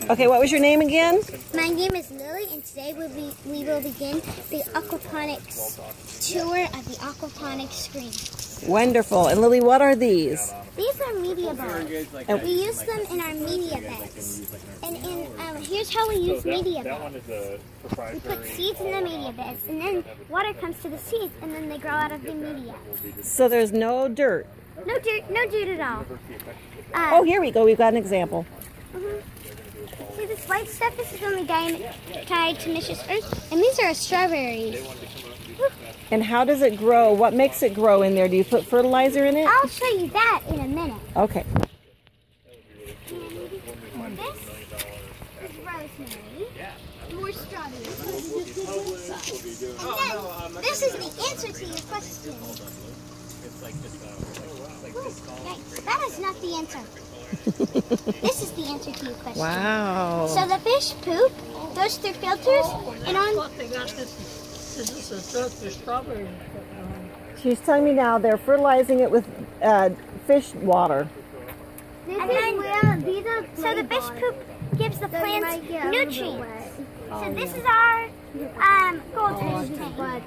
Okay, what was your name again? My name is Lily, and today we will begin the aquaponics tour of the aquaponics screen. Wonderful. And Lily, what are these? These are media balls. And we use them in our media beds. And here's how we use media beds. We put seeds in the media beds, and then water comes to the seeds, and then they grow out of the media. So there's no dirt? No dirt at all. Oh, here we go. We've got an example. See this white stuff? This is only tied to Mrs. Earth, and these are strawberries. And how does it grow? What makes it grow in there? Do you put fertilizer in it? I'll show you that in a minute. Okay. This is rosemary. More strawberries. And then, this is the answer to your question. That is not the answer. This is the answer to your question. Wow. So the fish poop goes through filters and on. This is a stuff for strawberries. She's telling me now they're fertilizing it with fish water. And then, so the fish poop gives the plants nutrients. So this is our goldfish tank.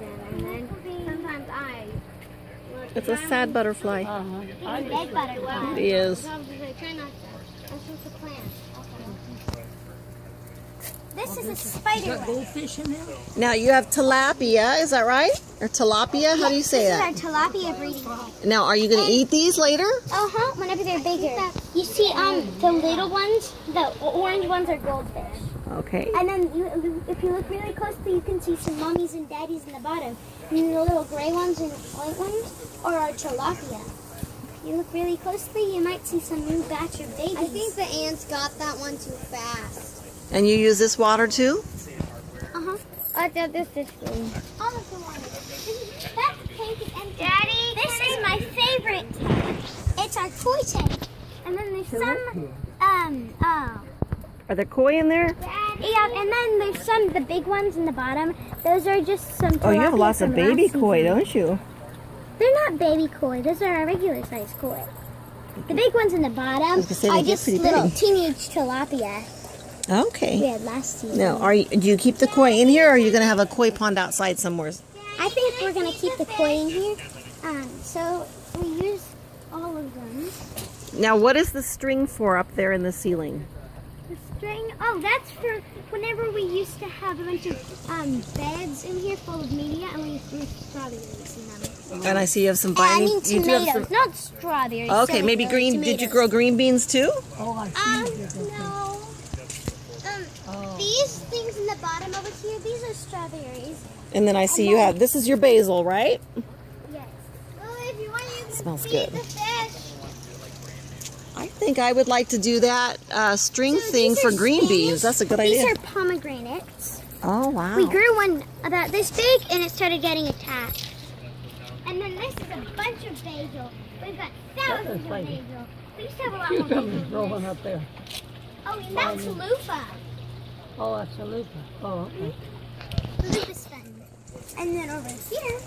Sometimes It's a sad butterfly. Dead butterfly. It is. This is a spider web. Goldfish in there? Now you have tilapia, is that right? Or tilapia? How do you say that? This is our tilapia breeding tank. Now, are you going to eat these later? Whenever they're bigger. You see, the little ones, the orange ones are goldfish. Okay. And then, if you look really closely, you can see some mommies and daddies in the bottom. And then the little gray ones and white ones are our tilapia. If you look really closely, you might see some new batch of babies. I think the ants got that one too fast. And you use this water too? I thought this is green. All of the water. That tank is empty. Daddy, this is my favorite tank. It's our koi tank. And then there's some, Are there koi in there? yeah, and then there's the big ones in the bottom. Those are just some tilapia. Oh, you have lots of baby koi, don't you? They're not baby koi. Those are our regular size koi. The big ones in the bottom are just little teenage tilapia. Okay. We had last season. Now, do you keep the koi in here, or are you going to have a koi pond outside somewhere? I think we're going to keep the koi in here. So we use all of them. Now, what is the string for up there in the ceiling? The string? Oh, that's for whenever we used to have a bunch of beds in here full of media, and we threw strawberries in them. And I see you have some I vine. mean tomatoes, not strawberries. Okay, maybe green. Tomatoes. Did you grow green beans too? Oh, I see. No. These things in the bottom over here, these are strawberries. And then I see you have, this is your basil, right? Yes. Well, if you want, you can Smells feed good. the fish. I think I would like to do that string thing for green beans. That's a good idea. These are pomegranates. Oh, wow. We grew one about this big, and it started getting attached. And then this is a bunch of basil. We've got thousands of basil. We used to have a lot more basil. Rolling up there. Oh, and that's loofah. Oh, that's a loofah. Oh, okay. The loofah's fun. And then over here,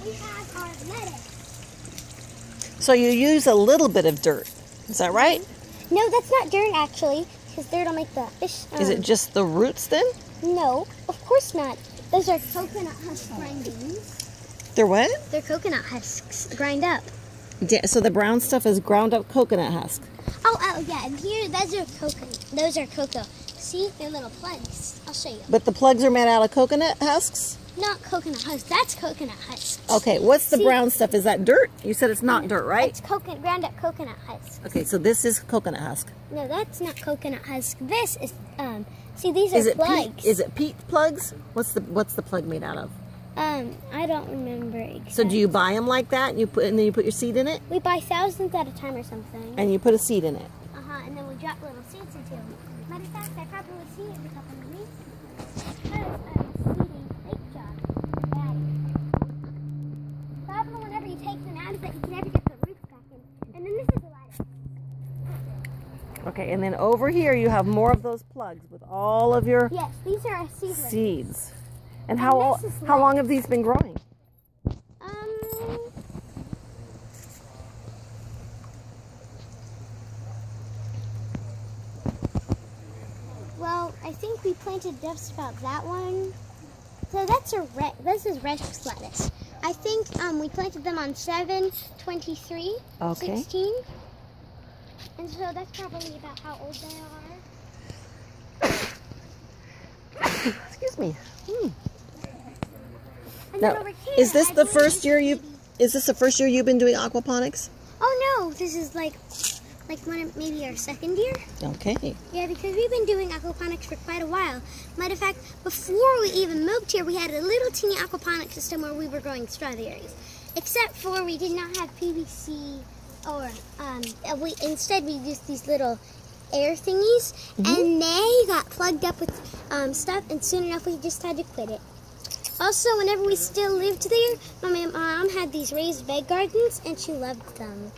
we have our lettuce. So you use a little bit of dirt. Is that right? No, that's not dirt actually, because dirt will make the fish. Is it just the roots then? No, of course not. Those are coconut husk grindings. They're what? They're coconut husks grind up. So the brown stuff is ground up coconut husk. Oh yeah, and here, those are cocoa. See, they're little plugs. I'll show you. But the plugs are made out of coconut husks? Not coconut husk, that's coconut husk. Okay, what's the brown stuff? Is that dirt? You said it's not dirt, right? It's ground up coconut husk. Okay, so this is coconut husk. No, that's not coconut husk. This is, see, these are plugs. Is it peat plugs? What's the plug made out of? I don't remember exactly. So do you buy them like that, and then you put your seed in it? We buy thousands at a time or something. And you put a seed in it? And then we drop little seeds into them. Matter of fact, I probably would see it in a couple of weeks. Because seeding fake job. The problem whenever you take them out is that you can never get the roots back in. And then this is a ladder. Okay, and then over here you have more of those plugs with all of your Yes, these are our seeds. And how long have these been growing? Well, I think we planted just about that one. So that's this is Rex lettuce. I think we planted them on 7/23, okay. 16. And so that's probably about how old they are. Excuse me. And Now, then over here, is this the first year you've been doing aquaponics? Oh no, this is like maybe our second year. Okay. Yeah, because we've been doing aquaponics for quite a while. Matter of fact, before we even moved here, we had a little teeny aquaponic system where we were growing strawberries. Except for we did not have PVC, or instead we used these little air thingies, and they got plugged up with stuff, and soon enough we just had to quit it. Also, whenever we still lived there, my mom had these raised bed gardens, and she loved them.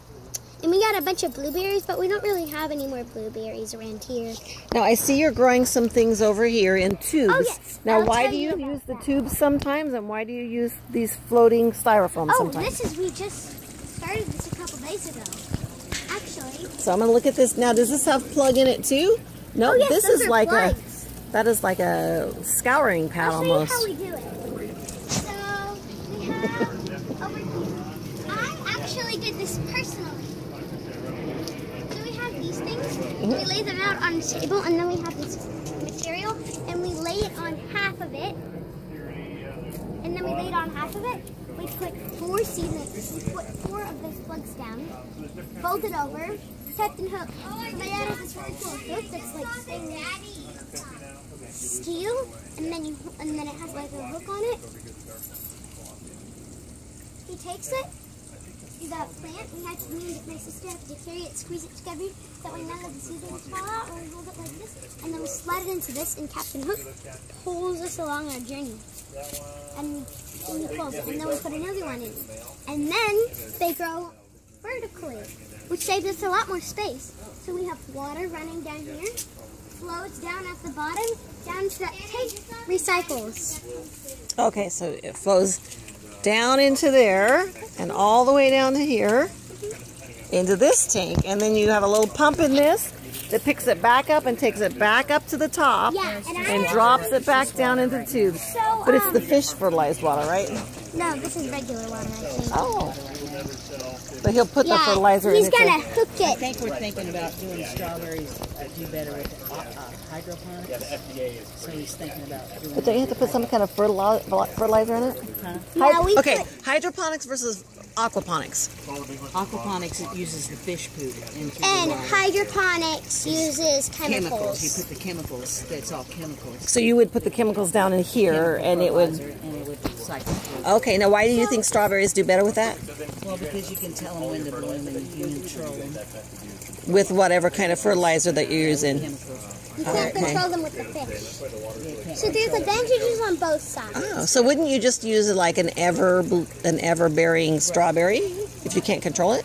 And we got a bunch of blueberries, but we don't really have any more blueberries around here. Now, I see you're growing some things over here in tubes. Oh, yes. Now, why do you use the tubes sometimes, and why do you use these floating styrofoam sometimes? We just started this a couple days ago, actually. So I'm going to look at this. Now, does this have plug in it too? No, yes, this those is are like plugs. that is like a scouring pad almost. I'll show you how we do it. So, we have over here. I actually did this personally. These things, we lay them out on the table, and then we have this material, and we lay it on half of it, and then we lay it on half of it. We put 4 seeds, we put 4 of those plugs down, fold it over, Captain Hook. So my dad has this really cool hook that's like steel, and then it has like a hook on it. He takes it. The plant, my sister had to carry it, squeeze it together, that way none of the seedlings fall out, and we hold it like this, and then we slide it into this, and Captain Hook pulls us along our journey. And he pulls it, and then we put another one in. And then they grow vertically, which saves us a lot more space. So we have water running down here, flows down at the bottom, down to that tank, recycles. Okay, so it flows down into there and all the way down to here into this tank, and then you have a little pump in this that picks it back up and takes it back up to the top and drops it back down into the tubes. So, but it's the fish fertilized water, right? No, this is regular water, I think. Oh. But he'll put the fertilizer in it. He's gonna hook it. I think we're thinking about doing strawberries do better with hydroponics. Yeah, the FDA is. So he's thinking about doing. But don't you have to put some kind of fertilizer in it? Huh? Okay, hydroponics versus aquaponics. Aquaponics, it uses the fish poop into and the water. Hydroponics uses chemicals. You put the chemicals. That's all chemicals. So you would put the chemicals down in here, and it would cycle through. Okay, now why do you think strawberries do better with that? Well, because you can tell them when to bloom and you can control them. With whatever kind of fertilizer that you're using. You can't control them with the fish. So there's advantages on both sides. Oh, so wouldn't you just use like an ever-bearing strawberry if you can't control it?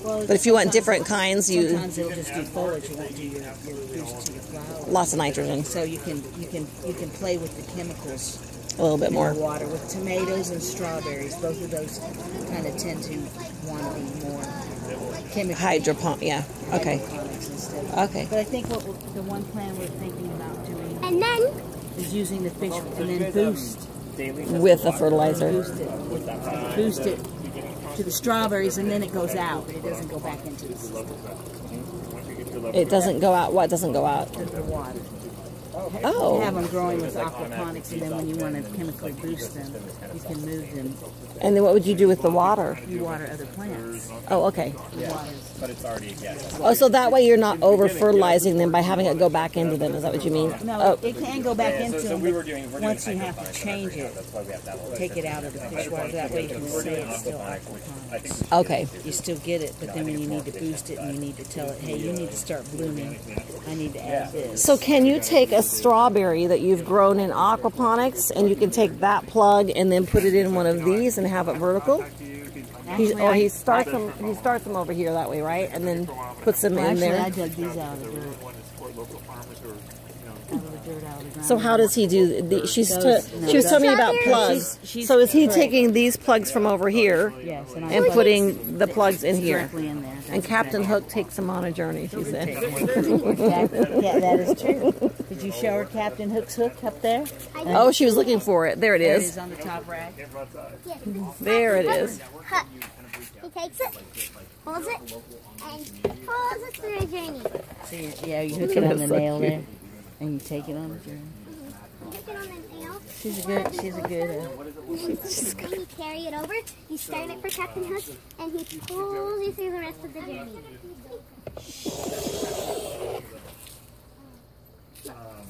Well, but if you want different kinds, sometimes it'll just do foliage. You won't do your boost to your flower. Lots of nitrogen. So you can play with the chemicals. A little bit more. Water with tomatoes and strawberries. Both of those kind of tend to want to be more chemical. Yeah. Okay. Okay. But I think the one plan we're thinking about doing is using the fish and then boost with the fertilizer. Boost it to the strawberries, and then it goes out. It doesn't go back into the system. It doesn't go out. What doesn't go out? The water. Oh. You have them growing with aquaponics, and then when you want to chemically boost them, you can move them. And then what would you do with the water? You water other plants. Oh, okay. But it's already, Oh, so that way you're not over-fertilizing them by having it go back into them. Is that what you mean? No, it can go back into them, but once you have to change it, take it out of the fish water. That way you can say it's still aquaponics. Okay. You still get it, but then when you need to boost it and you need to tell it, hey, you need to start blooming, I need to add this. So can you take a strawberry that you've grown in aquaponics and you can take that plug and then put it in one of these and have it vertical? He starts them over here that way, right? And then puts them in there. I dug these out of the dirt. So how does he do? She was telling me about plugs. So is he taking these plugs from over here and putting the plugs in here? In there. And Captain Hook takes him on a journey, she said. Yeah, that is true. Did you show her Captain Hook's hook up there? Oh, she was looking for it. There it There it is. is on the top rack. There it is. He takes it, holds it, and pulls it through a journey. So yeah, you hook it on the nail there, and you take it on the journey. Hook it on the nail. She's a good. Then you carry it over, you start it for Captain Hook, and he pulls you through the rest of the journey.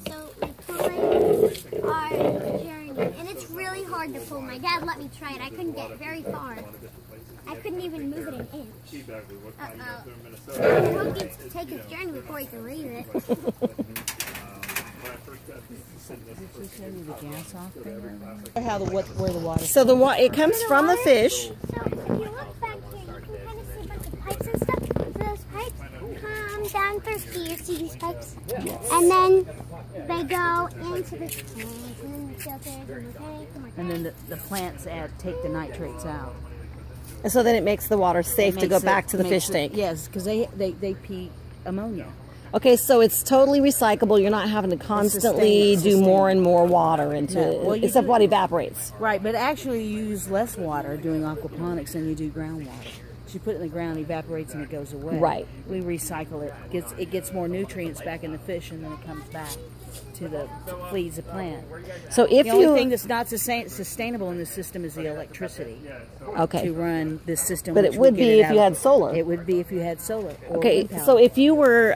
So we pull our journey, and it's really hard to pull. My dad let me try it. I couldn't get very far. I couldn't even move it an inch. Captain Hook needs to take his journey before he can leave it. Where the water. So it comes from the fish. So if you look back here, you can kind of see a bunch of pipes and stuff. So those pipes come down through here, see these pipes? And then they go into the tanks, and then the filters, and the tank, And then the plants take the nitrates out. And so then it makes the water safe to go back to the fish tank. Yes, because they pee ammonia. Okay, so it's totally recyclable. You're not having to constantly do more and more water into it, Well, except what evaporates. Right, but actually you use less water doing aquaponics than you do groundwater. You put it in the ground, evaporates, and it goes away. Right. We recycle it. It gets more nutrients back in the fish, and then it comes back to feeds the plant. So if the only thing that's not sustainable in this system is the electricity. Okay. To run this system. But it would be if you had solar. It would be if you had solar. Or okay. So if you were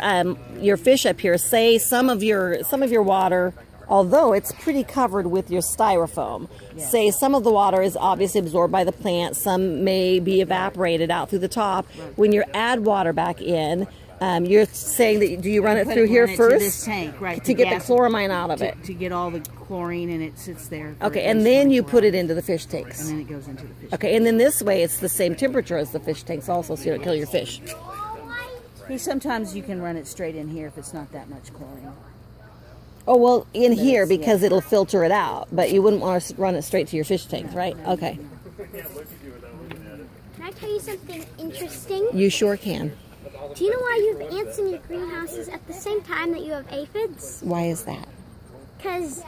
your fish up here, say some of your water, although it's pretty covered with your styrofoam, say some of the water is obviously absorbed by the plant, some may be evaporated out through the top. When you add water back in, you're saying that do you run it through here first? To this tank, right? To get the chloramine out of it. To get all the chlorine, and it sits there. Okay, and then you put it into the fish tanks. And then it goes into the fish. Okay, and then this way it's the same temperature as the fish tanks also, so you don't kill your fish. Sometimes you can run it straight in here if it's not that much chlorine. Oh, well, in here because it'll filter it out, but you wouldn't want to run it straight to your fish tanks, right? Okay. Can I tell you something interesting? You sure can. Do you know why you have ants in your greenhouses at the same time that you have aphids? Why is that? Because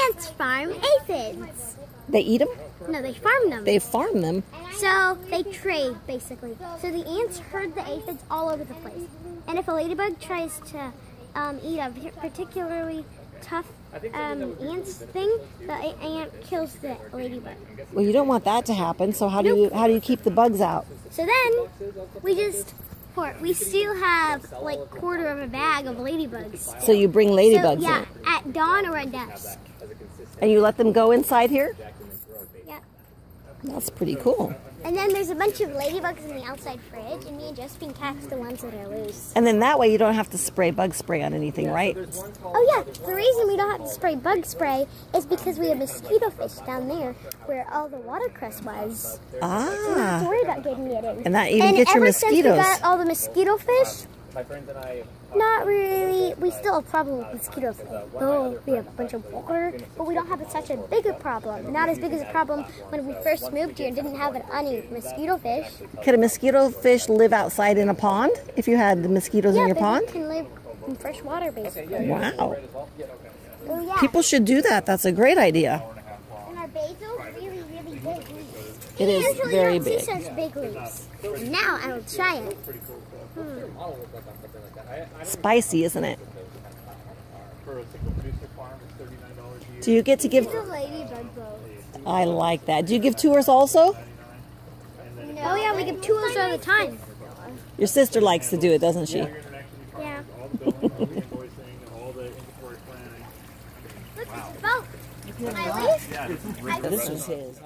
ants farm aphids. They eat them? No, they farm them. They farm them? So they trade, basically. So the ants herd the aphids all over the place. And if a ladybug tries to eat a particularly tough ants thing, the ant kills the ladybug. Well, you don't want that to happen, so how do you keep the bugs out? So then we still have like a quarter of a bag of ladybugs. So you bring ladybugs in? At dawn or at dusk. And you let them go inside here? Yeah. That's pretty cool. And then there's a bunch of ladybugs in the outside fridge, and me and Josephine catch the ones that are loose. And then that way you don't have to spray bug spray on anything, right? Oh yeah, the reason we don't have to spray bug spray is because we have mosquito fish down there where all the watercress was. Ah. So we don't have to worry about getting it in. And that even gets your mosquitoes. And ever since we got all the mosquito fish, not really. We still have a problem with mosquitoes. Though we have a bunch of water, but we don't have such a big a problem. Not as big as a problem when we first moved here and didn't have any mosquito fish. Could a mosquito fish live outside in a pond if you had the mosquitoes in your pond? Yeah, can live in fresh water, basically. Wow. Oh, yeah. People should do that. That's a great idea. And our basil really, really big leaves. It is very big. See such big leaves. Now I will try it. Spicy, isn't it? Do you get to give... I like that. Do you give tours also? Oh yeah, we give tours all the time. Your sister likes to do it, doesn't she? Yeah. Look, it's a boat. Can I leave? This is his.